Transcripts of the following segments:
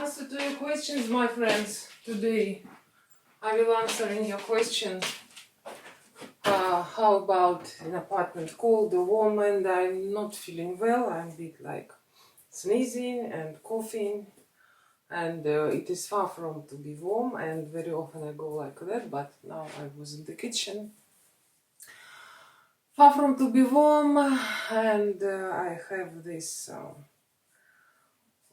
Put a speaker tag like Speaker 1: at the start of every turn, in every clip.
Speaker 1: answer to your questions, my friends. Today I will answering your questions. How about an apartment cold or warm, and I'm not feeling well. I'm a bit like sneezing and coughing, and it is far from to be warm, and very often I go like that, but now I was in the kitchen. Far from to be warm, and I have this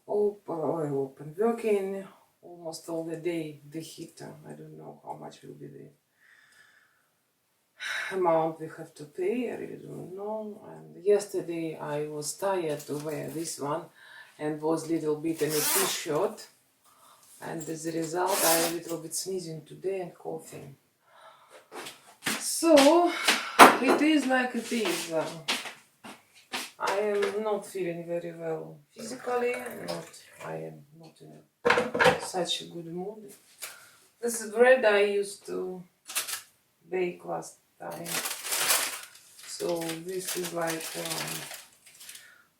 Speaker 1: open working almost all the day, the heater. I don't know how much will be the amount we have to pay, I really don't know. And yesterday I was tired to wear this one and was little bit in a t-shirt, and as a result I'm a little bit sneezing today and coughing. So it is like it is. I am not feeling very well physically, I am not in such a good mood. This is bread I used to bake last time. So this is like,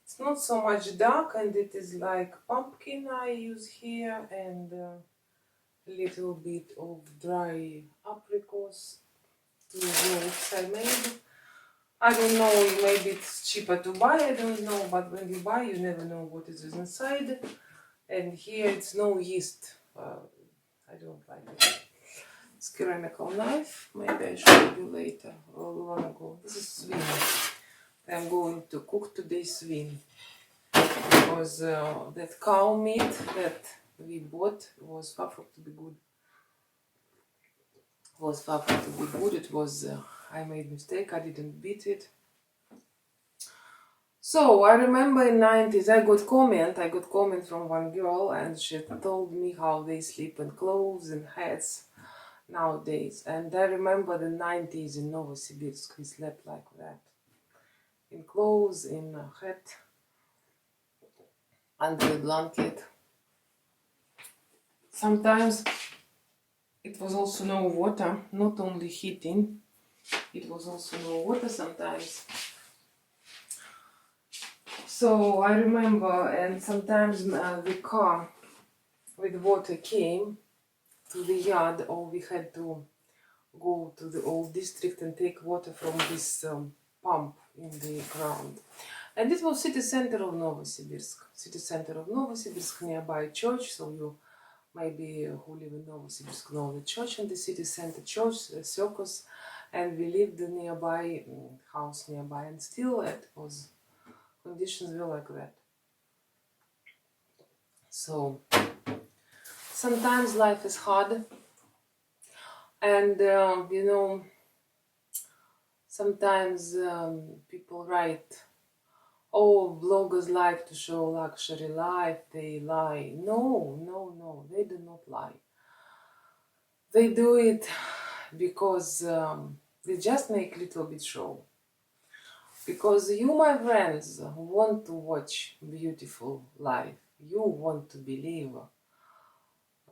Speaker 1: it's not so much dark, and it is like pumpkin I use here, and a little bit of dry apricots to yolks I made. I don't know, maybe it's cheaper to buy, I don't know, but when you buy you never know what is inside. And here it's no yeast, I don't like it. It's ceramical knife, maybe I show you later, or wanna go. This is swine. I'm going to cook today swine, because that cow meat that we bought was far from to be good. It was, I made mistake, I didn't beat it. So I remember in 90s I got comment from one girl, and she told me how they sleep in clothes and hats nowadays. And I remember the 90s in Novosibirsk we slept like that, in clothes, in a hat, under the blanket. Sometimes it was also no water, not only heating, it was also no water sometimes. So I remember, and sometimes the car with water came to the yard, or we had to go to the old district and take water from this pump in the ground. And it was city center of Novosibirsk. Nearby church, so you maybe who live in Novosibirsk know the church and the city center church, circus, and we lived in nearby house nearby, and still it was conditions were like that. So sometimes life is hard, and you know, sometimes people write, oh, bloggers like to show luxury life, they lie. No, they do not lie. They do it because they just make little bit show. Because you, my friends, want to watch beautiful life. You want to believe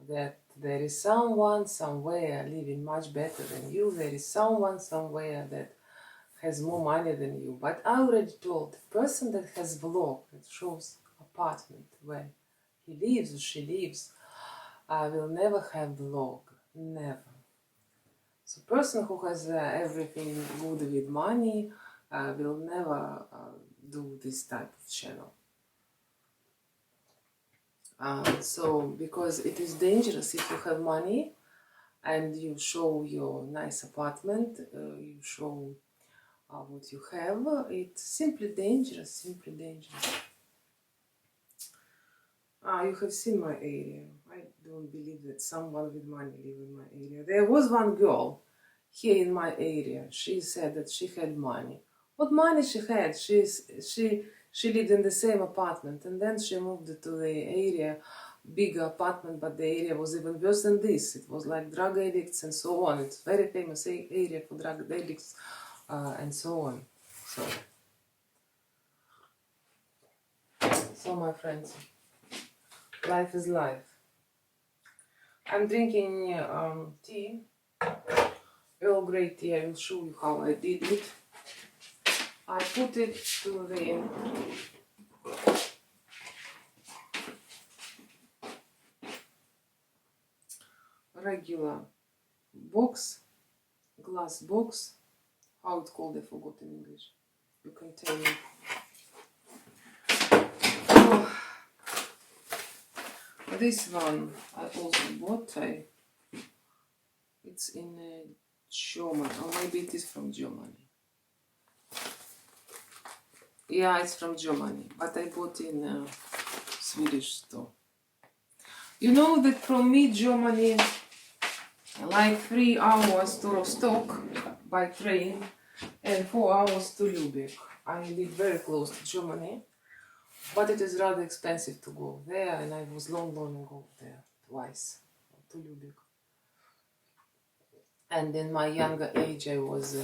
Speaker 1: that there is someone somewhere living much better than you. There is someone somewhere that has more money than you. But I already told, the person that has vlog that shows apartment where he lives or she lives, will never have vlog, never. So person who has everything good with money will never do this type of channel. So because it is dangerous if you have money and you show your nice apartment, you show what you have, it's simply dangerous, You have seen my area. I don't believe that someone with money live in my area. There was one girl here in my area. She said that she had money. What money she had? She lived in the same apartment, and then she moved to the area, bigger apartment, but the area was even worse than this. It was like drug addicts and so on. It's very famous area for drug addicts and so on. So my friends, life is life. I'm drinking tea, Earl Grey tea. I will show you how I did it. I put it to the regular box, glass box. How it's called, I forgot in English. You can tell me. Oh, this one I also bought. It's in German, or maybe it is from Germany. Yeah, it's from Germany, but I bought in a Swedish store. You know that from me, Germany, like 3 hours to Rostock by train and 4 hours to Lübeck. I live very close to Germany, but it is rather expensive to go there, and I was long ago there twice to Lübeck. And in my younger age, I was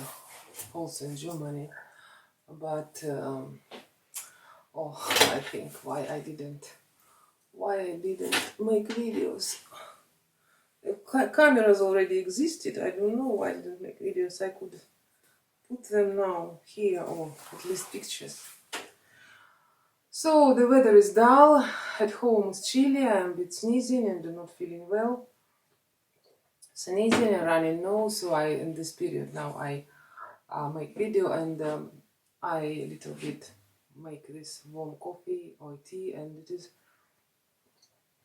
Speaker 1: also in Germany, but I think why I didn't make videos. Cameras already existed. I don't know why I didn't make videos. I could put them now here, or at least pictures. So the weather is dull. At home it's chilly. I'm a bit sneezing and not feeling well. Sneezing and running nose. So in this period now I make video, and I little bit make this warm coffee or tea, and it is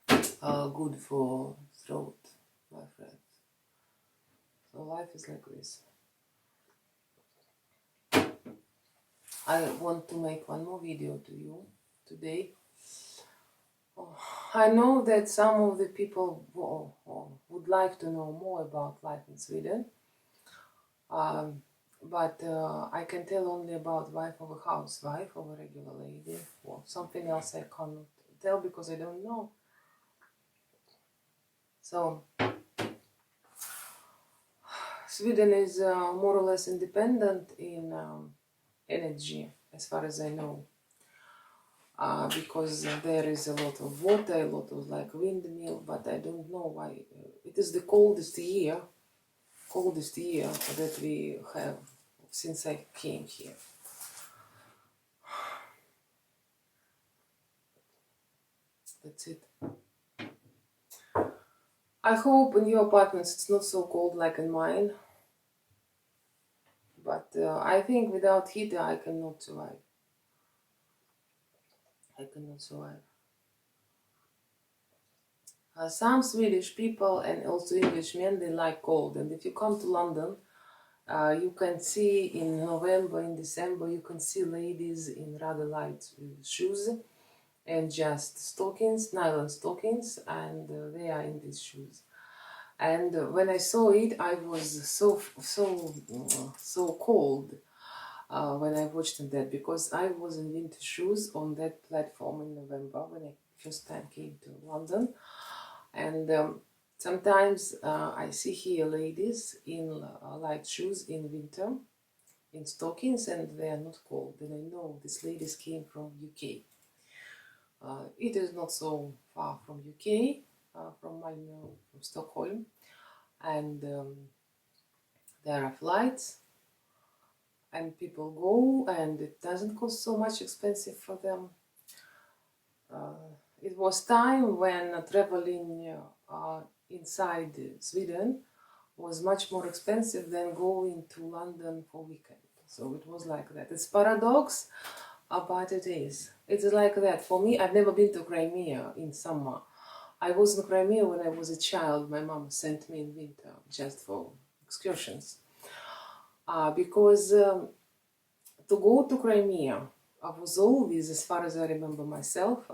Speaker 1: good for throat, my friends. So life is like this. I want to make one more video to you today. I know that some of the people would like to know more about life in Sweden, but I can tell only about life of a housewife, of a regular lady, or something else I cannot tell because I don't know. So Sweden is more or less independent in energy, as far as I know, because there is a lot of water, a lot of like windmill, but I don't know why. It is the coldest year that we have since I came here. That's it. I hope in your apartments it's not so cold like in mine, but I think without heater I cannot survive. Some Swedish people and also Englishmen, they like cold, and if you come to London, you can see in November, in December, you can see ladies in rather light shoes and just stockings, nylon stockings, and they are in these shoes. And when I saw it, I was so cold when I watched that, because I was in winter shoes on that platform in November when I first time came to London. And sometimes I see here ladies in light shoes in winter, in stockings, and they are not cold. And I know these ladies came from UK. It is not so far from UK, from Malmö, from Stockholm, and there are flights, and people go, and it doesn't cost so much expensive for them. It was time when traveling inside Sweden was much more expensive than going to London for weekend. So it was like that. It's paradox, but it is. It is like that. For me, I've never been to Crimea in summer. I was in Crimea when I was a child. My mom sent me in winter just for excursions. Because to go to Crimea was always, as far as I remember myself,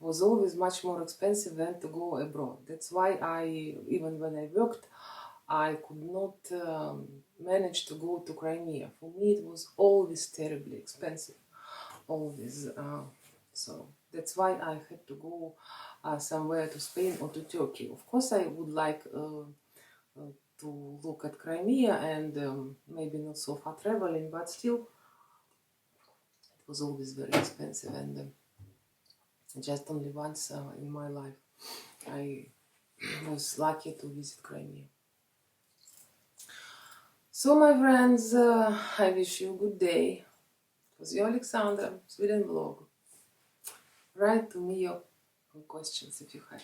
Speaker 1: was always much more expensive than to go abroad. That's why even when I worked, I could not manage to go to Crimea. For me, it was always terribly expensive, always. So that's why I had to go somewhere to Spain or to Turkey. Of course, I would like to look at Crimea and maybe not so far traveling, but still, it was always very expensive. And just only once in my life I was lucky to visit Crimea. So my friends, I wish you a good day. It was your Alexandra, Sweden Vlog. Write to me your questions if you have.